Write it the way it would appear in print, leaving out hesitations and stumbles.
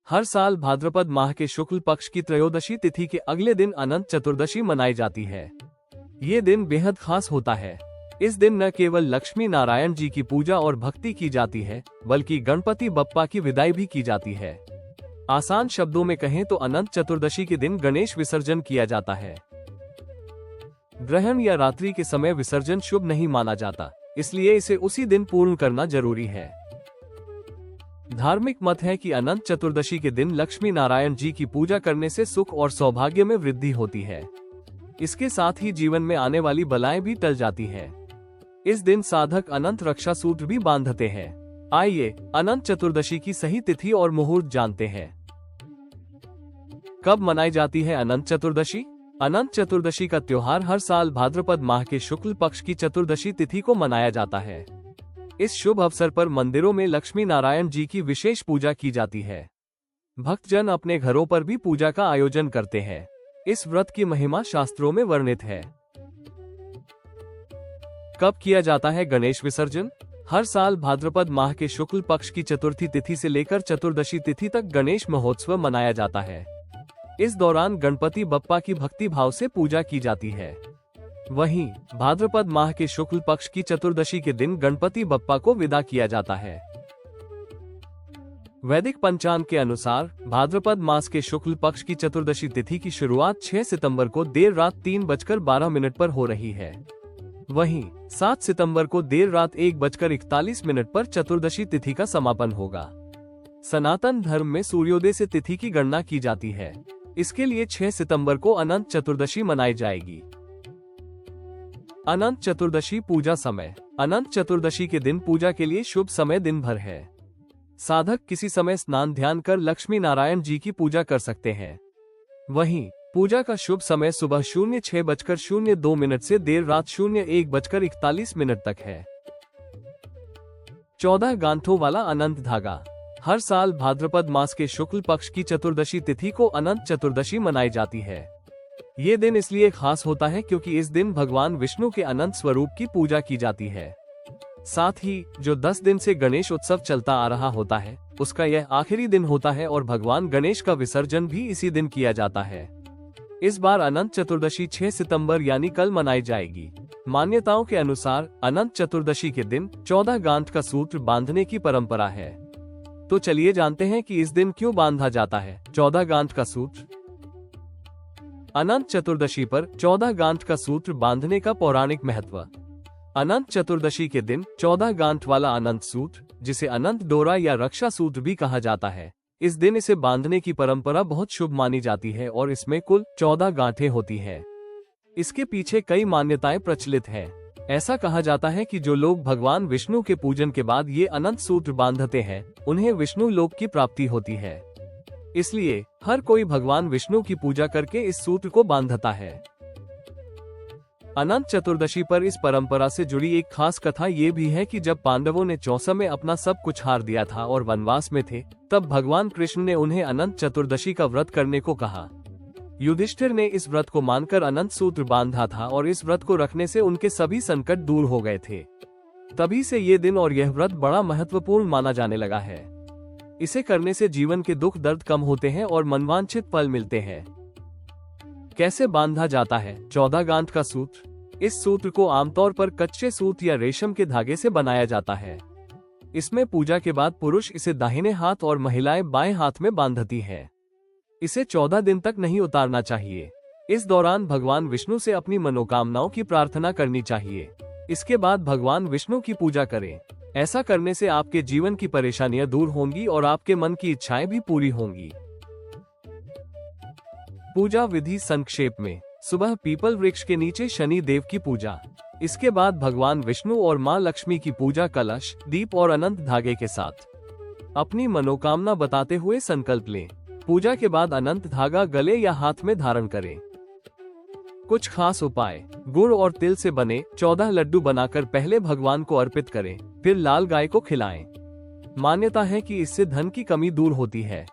हर साल भाद्रपद माह के शुक्ल पक्ष की त्रयोदशी तिथि के अगले दिन अनंत चतुर्दशी मनाई जाती है। ये दिन बेहद खास होता है। इस दिन न केवल लक्ष्मी नारायण जी की पूजा और भक्ति की जाती है, बल्कि गणपति बप्पा की विदाई भी की जाती है। आसान शब्दों में कहें तो अनंत चतुर्दशी के दिन गणेश विसर्जन किया जाता है। ग्रहण या रात्रि के समय विसर्जन शुभ नहीं माना जाता, इसलिए इसे उसी दिन पूर्ण करना जरूरी है। धार्मिक मत है कि अनंत चतुर्दशी के दिन लक्ष्मी नारायण जी की पूजा करने से सुख और सौभाग्य में वृद्धि होती है। इसके साथ ही जीवन में आने वाली बलाएं भी टल जाती हैं। इस दिन साधक अनंत रक्षा सूत्र भी बांधते हैं। आइए अनंत चतुर्दशी की सही तिथि और मुहूर्त जानते हैं। कब मनाई जाती है अनंत चतुर्दशी? अनंत चतुर्दशी का त्योहार हर साल भाद्रपद माह के शुक्ल पक्ष की चतुर्दशी तिथि को मनाया जाता है। इस शुभ अवसर पर मंदिरों में लक्ष्मी नारायण जी की विशेष पूजा की जाती है। भक्तजन अपने घरों पर भी पूजा का आयोजन करते हैं। इस व्रत की महिमा शास्त्रों में वर्णित है। कब किया जाता है गणेश विसर्जन? हर साल भाद्रपद माह के शुक्ल पक्ष की चतुर्थी तिथि से लेकर चतुर्दशी तिथि तक गणेश महोत्सव मनाया जाता है। इस दौरान गणपति बप्पा की भक्ति भाव से पूजा की जाती है। वहीं भाद्रपद माह के शुक्ल पक्ष की चतुर्दशी के दिन गणपति बप्पा को विदा किया जाता है। वैदिक पंचांग के अनुसार भाद्रपद मास के शुक्ल पक्ष की चतुर्दशी तिथि की शुरुआत 6 सितंबर को देर रात 3:12 पर हो रही है। वहीं 7 सितंबर को देर रात 1:41 पर चतुर्दशी तिथि का समापन होगा। सनातन धर्म में सूर्योदय से तिथि की गणना की जाती है। इसके लिए 6 सितंबर को अनंत चतुर्दशी मनाई जाएगी। अनंत चतुर्दशी पूजा समय। अनंत चतुर्दशी के दिन पूजा के लिए शुभ समय दिन भर है। साधक किसी समय स्नान ध्यान कर लक्ष्मी नारायण जी की पूजा कर सकते हैं। वहीं पूजा का शुभ समय सुबह 06:02 से देर रात 01:41 तक है। 14 गांठों वाला अनंत धागा। हर साल भाद्रपद मास के शुक्ल पक्ष की चतुर्दशी तिथि को अनंत चतुर्दशी मनाई जाती है। ये दिन इसलिए खास होता है क्योंकि इस दिन भगवान विष्णु के अनंत स्वरूप की पूजा की जाती है। साथ ही जो 10 दिन से गणेश उत्सव चलता आ रहा होता है, उसका यह आखिरी दिन होता है और भगवान गणेश का विसर्जन भी इसी दिन किया जाता है। इस बार अनंत चतुर्दशी 6 सितंबर यानी कल मनाई जाएगी। मान्यताओं के अनुसार अनंत चतुर्दशी के दिन 14 गांठ का सूत्र बांधने की परंपरा है। तो चलिए जानते हैं कि इस दिन क्यों बांधा जाता है 14 गांठ का सूत्र। अनंत चतुर्दशी पर 14 गांठ का सूत्र बांधने का पौराणिक महत्व। अनंत चतुर्दशी के दिन 14 गांठ वाला अनंत सूत्र, जिसे अनंत डोरा या रक्षा सूत्र भी कहा जाता है, इस दिन इसे बांधने की परंपरा बहुत शुभ मानी जाती है और इसमें कुल 14 गांठें होती है। इसके पीछे कई मान्यताएं प्रचलित है। ऐसा कहा जाता है कि जो लोग भगवान विष्णु के पूजन के बाद ये अनंत सूत्र बांधते हैं, उन्हें विष्णु लोक की प्राप्ति होती है। इसलिए हर कोई भगवान विष्णु की पूजा करके इस सूत्र को बांधता है। अनंत चतुर्दशी पर इस परंपरा से जुड़ी एक खास कथा ये भी है कि जब पांडवों ने चौसा में अपना सब कुछ हार दिया था और वनवास में थे, तब भगवान कृष्ण ने उन्हें अनंत चतुर्दशी का व्रत करने को कहा। युधिष्ठिर ने इस व्रत को मानकर अनंत सूत्र बांधा था और इस व्रत को रखने से उनके सभी संकट दूर हो गए थे। तभी से ये दिन और यह व्रत बड़ा महत्वपूर्ण माना जाने लगा है। इसे करने से जीवन के दुख दर्द कम होते हैं और मनवांछित फल मिलते हैं। कैसे बांधा जाता है 14 गांठ का सूत्र? इस सूत्र को आमतौर पर कच्चे सूत या रेशम के धागे से बनाया जाता है। इसमें पूजा के बाद पुरुष इसे दाहिने हाथ और महिलाएं बाएं हाथ में बांधती हैं। इसे 14 दिन तक नहीं उतारना चाहिए। इस दौरान भगवान विष्णु से अपनी मनोकामनाओं की प्रार्थना करनी चाहिए। इसके बाद भगवान विष्णु की पूजा करें। ऐसा करने से आपके जीवन की परेशानियां दूर होंगी और आपके मन की इच्छाएं भी पूरी होंगी। पूजा विधि संक्षेप में। सुबह पीपल वृक्ष के नीचे शनि देव की पूजा। इसके बाद भगवान विष्णु और मां लक्ष्मी की पूजा कलश, दीप और अनंत धागे के साथ। अपनी मनोकामना बताते हुए संकल्प लें। पूजा के बाद अनंत धागा गले या हाथ में धारण करें। कुछ खास उपाय। गुड़ और तिल से बने 14 लड्डू बनाकर पहले भगवान को अर्पित करें, फिर लाल गाय को खिलाएं। मान्यता है कि इससे धन की कमी दूर होती है।